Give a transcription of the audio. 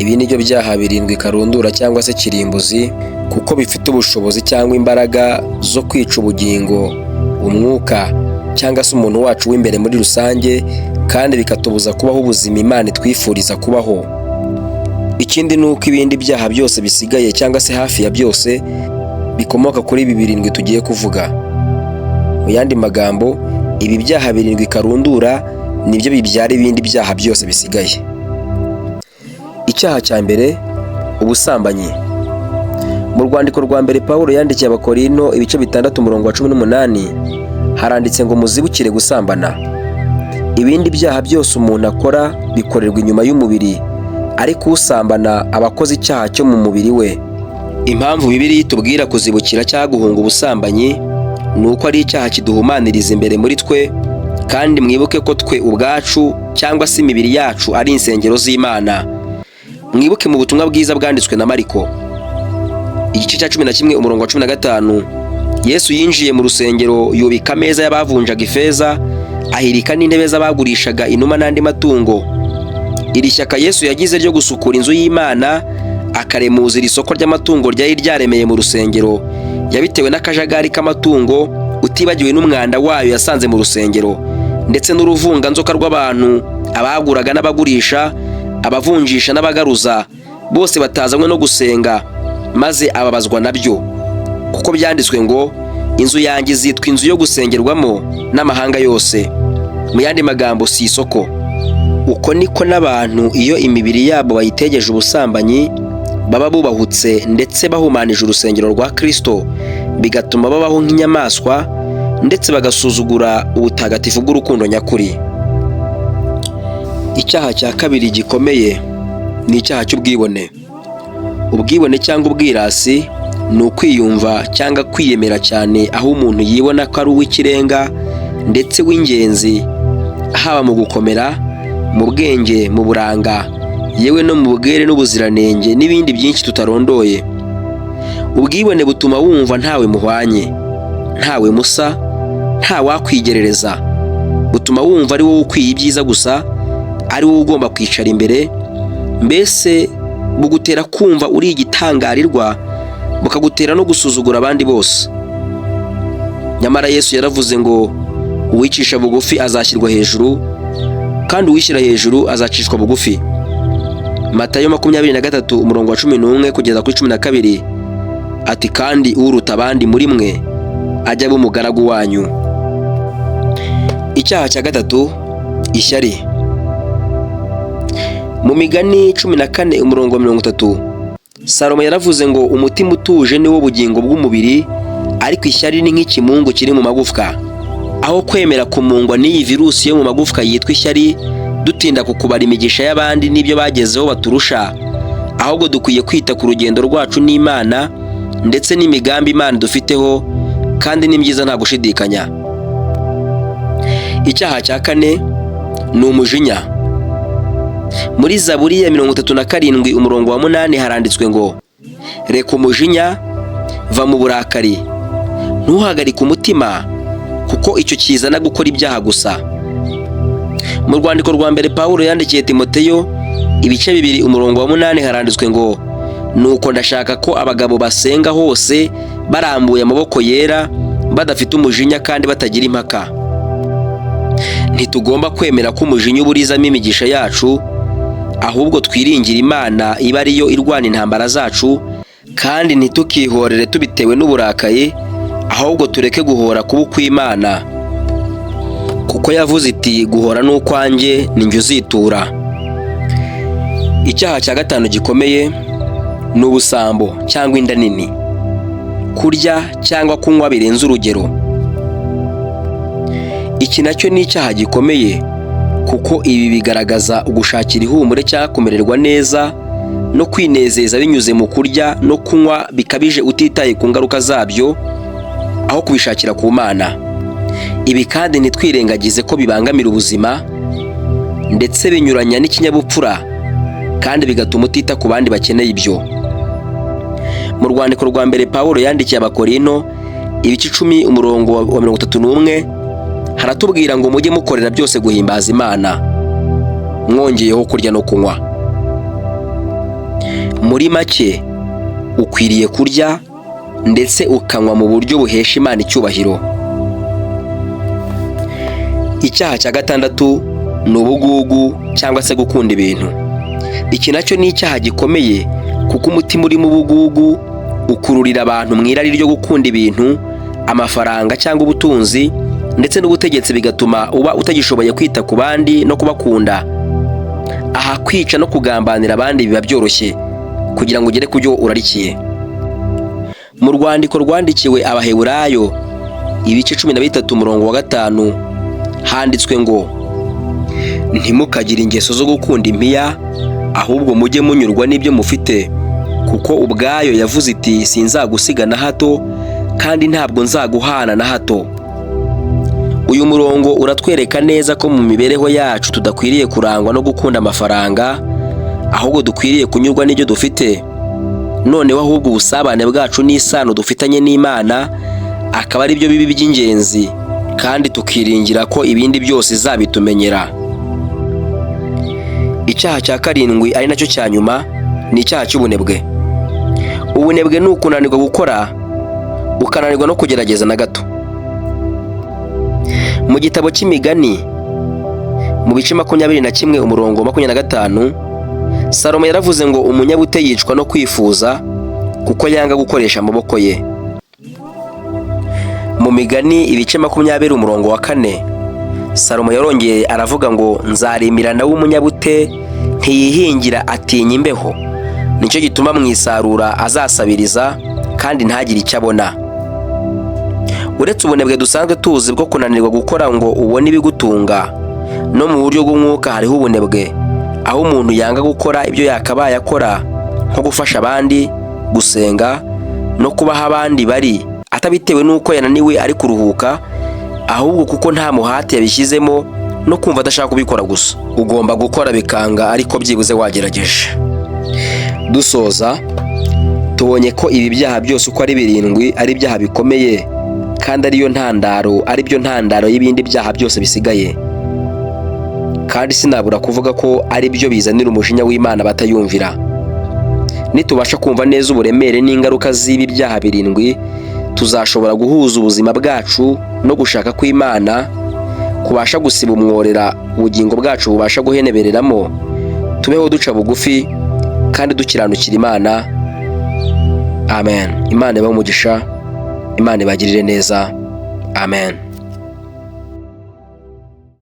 Ibi ni byo byaha birindwi karundura cyangwa se kirimbuzi, kuko bifite ubushobozi cyangwa imbaraga zo kwica ubugingo, umwuka cyangwa se umuntu wacu w'imbere muri rusange, kandi bikatubuza kubaho ubuzima Imana itwifuriza kubaho. Ikindi ni uko ibindi byaha byose bisigaye cyangwa se hafi ya byose bikomoka kuri ibi birindwi tugiye kuvuga. Mu yandi magambo, ibi byaha birindwi karundura nibyo bibyara ibindi byaha byose bisigaye. Icyaha cya mbere, ubusambanyi. Mu rwandiko rwa mbere Pawulo yandikiye Abakorinto ibice 6:18 haranditse ngo muzibukire gusambana. Ibindi byaha byose umuntu akora bikorerwa inyuma y'umubiri, ariko usambana aba akoze icyaha cyo mu mubiri we. Impamvu Bibiliya itubwira kuzibukira cyangwa guhunga ubusambanyi ni uko ari icyaha kiduhumaniriza imbere muri twe, kandi mwibuke ko twe ubwacu cyangwa se imibiri yacu ari insengero z'Imana. Mwibuke mu butumwa bwiza bwanditswe na Mariko igice cya 11:15, Yesu yinjiye mu rusengero, yubika ameza y'abavunjaga ifeza, ahirika n'intebe z'abagurishaga inuma n'andi matungo. Iri shyaka Yesu yagize ryo gusukura inzu y'Imana, akaremuza iri soko ry'amatungo ryari ryaremeye mu rusengero, yabitewe n'akajagari k'amatungo, utibagiwe n'umwanda wayo yasanze mu rusengero, ndetse n'uruvunganzoka rw'abantu, abaguraga n'abagurisha, abavunjisha n'abagaruza, bose batazanywe no gusenga, maze ababazwa nabyo. Kuko byanditswe ngo inzu yanjye izitwa inzu yo gusengerwamo n'amahanga yose. Mu yandi magambo, si isoko. Uko niko n'abantu iyo imibiri yabo bayitegeje ubusambanyi baba bubahutse ndetse bahumanije urusengero rwa Kristo, bigatuma babaho nk'inyamaswa ndetse bagasuzugura ubutagatifu bw'urukundo nyakuri. Icyaha cya kabiri gikomeye ni icyaha cy'ubwibone. Ubwibone cyangwa ubwirasi ni ukwiyumva cyangwa kwiyemera cyane, aho umuntu yibona ko ari uw'ikirenga ndetse w'ingenzi, haba mu gukomera, mu bwenge, mu buranga, yewe no mu bwere n'ubuziranenge n'ibindi byinshi tutarondoye. Ubwibone butuma wumva ntawe muhwanye, ntawe musa, ntawakwigerereza. Butuma wumva ari wowe ukwiye ibyiza gusa, ari wowe ugomba kwicara imbere, mbese bugutera kumva uri igitangarirwa, bukagutera no gusuzugura abandi bose. Nyamara Yesu yaravuze ngo uwicisha bugufi azashyirwa hejuru, kandi uwishyira hejuru azacishwa bugufi. Matayo 23:11-12 ati kandi uruta abandi muri mwe ajya aba umugaragu wanyu. Icyaha cya gatatu, ishyari. Mu Migani 14:30 Salomo yaravuze ngo umutima utuje ni wo bugingo bw'umubiri, ariko ishyari ni nk'ikimungu kiri mu magufwa. Aho kwemera kumungwa n'iyi virusi yo mu magufwa yitwa ishyari, dutinda kukubara imigisha y'abandi n'ibyo bagezeho baturusha, ahubwo dukwiye kwita ku rugendo rwacu n'Imana ndetse n'imigambi Imana dufiteho, kandi ni byiza nta gushidikanya. Icyaha cya kane ni umujinya. Muri Zaburi ya 37:8 haranditswe ngo reka umujinya, va mu burakari, ntuhagarike umutima, kuko icyo kizana gukora ibyaha gusa. Mu rwandiko rwa mbere Pawulo yandikiye Timoteyo ibice 2:8 haranditswe ngo nuko ndashaka ko abagabo basenga hose barambuye amaboko yera, badafite umujinya kandi batagira impaka. Ntitugomba kwemera ko umujinya uburizamo imigisha yacu, ahubwo twiringira Imana iba ariyo irwana intambara zacu, kandi ntitukihorere tubitewe n'uburakaye, ahubwo tureke guhora kuba ukw'Imana, kuko yavuze iti guhora n'ukwanjye ni njye uzitura. Icyaha cya gatanu gikomeye ni ubusambo cyangwa inda nini. Kurya cyangwa kunywa birenze urugero. Iki nacyo ni icyaha gikomeye, kuko ibi bigaragaza ugushakira ihumure cyangwa kumererwa neza no kwinezeza binyuze mu kurya no kunywa bikabije utitaye ku ngaruka zabyo, aho kubishakira ku Mana. Ibi kandi ntitwirengagize ko bibangamira ubuzima ndetse binyuranya n'ikinyabupfura, kandi bigatuma utita ku bandi bakeneye ibyo. Mu rwandiko rwa mbere Pawulo yandikiye Abakorinto ibice 10:31 haratubwira ngo mujye mukorera byose guhimbaza Imana, mwongeyeho kurya no kunywa. Muri make ukwiriye kurya ndetse ukanywa mu buryo buhesha Imana icyubahiro. Icyaha cya gatandatu ni ubugugu cyangwa se gukunda ibintu. Iki nacyo ni icyaha gikomeye kuko umutima uri mu bugugu ukururira abantu mu irari ryo gukunda ibintu, amafaranga cyangwa ubutunzi ndetse n'ubutegetsi, bigatuma uba utagishoboye kwita ku bandi no kubakunda. Aha kwica no kugambanira abandi biba byoroshye kugira ngo ugere ku byo urarikiye. Mu rwandiko rwandikiwe Abaheburayo ibice 13:5 handitswe ngo ntimukagire ingeso zo gukunda impiya, ahubwo mujye munyurwa n'ibyo mufite, kuko ubwayo yavuze iti sinzagusiga na hato kandi ntabwo nzaguhana na hato. Uyu murongo uratwereka neza ko mu mibereho yacu tudakwiriye kurangwa no gukunda amafaranga, ahubwo dukwiriye kunyurwa n'ibyo dufite. Noneho ahubwo ubusabane bwacu n'isano dufitanye n'Imana akaba ari byo bibi by'ingenzi, kandi tukiringira ko ibindi byose izabitumenyera. Icyaha cya karindwi ari nacyo cya nyuma ni icyaha cy'ubunebwe. Ubunebwe ni ukunanirwa gukora, ukananirwa no kugerageza na gato. Mu gitabo cy'Imigani mu bice 21:25 Salomo yaravuze ngo umunyabute yicwa no kwifuza kuko yanga gukoresha amaboko ye. Mu Migani ibice 20:4 Salomo yarongeye aravuga ngo nzarimira nawe umunyabute ntiyihingira atinya imbeho, nicyo gituma mu isarura azasabiriza kandi ntagire icyo abona. Uretse ubunebwe dusanzwe tuzi bwo kunanirwa gukora ngo ubone ibigutunga, no mu buryo bw'umwuka hariho ubunebwe aho umuntu yanga gukora ibyo yakabaye akora, nko gufasha abandi, gusenga no kubaha abandi bari, atabitewe n'uko yananiwe ari kuruhuka, ahubwo kuko nta muhati yabishyizemo no kumva adashaka kubikora gusa. Ugomba gukora bikanga ariko byibuze wagerageje. Dusoza tubonye ko ibi byaha byose uko ari 7 ari ibyaha bikomeye kandi ari byo ntandaro y'ibindi byaha byose bisigaye. Kandi sinabura kuvuga ko ari byo bizanira umujinya w'Imana batayumvira. Nitubasha kumva neza uburemere n'ingaruka z'ibi byaha 7, tuzashobora guhuza ubuzima bwacu no gushaka kw'Imana kubasha gusiba umworera ubugingo bwacu bubasha guhenebereramo, tubeho duca bugufi kandi dukiranukira Imana. Amen. Imana ibahe umugisha, Imana ibagirire neza. Amen.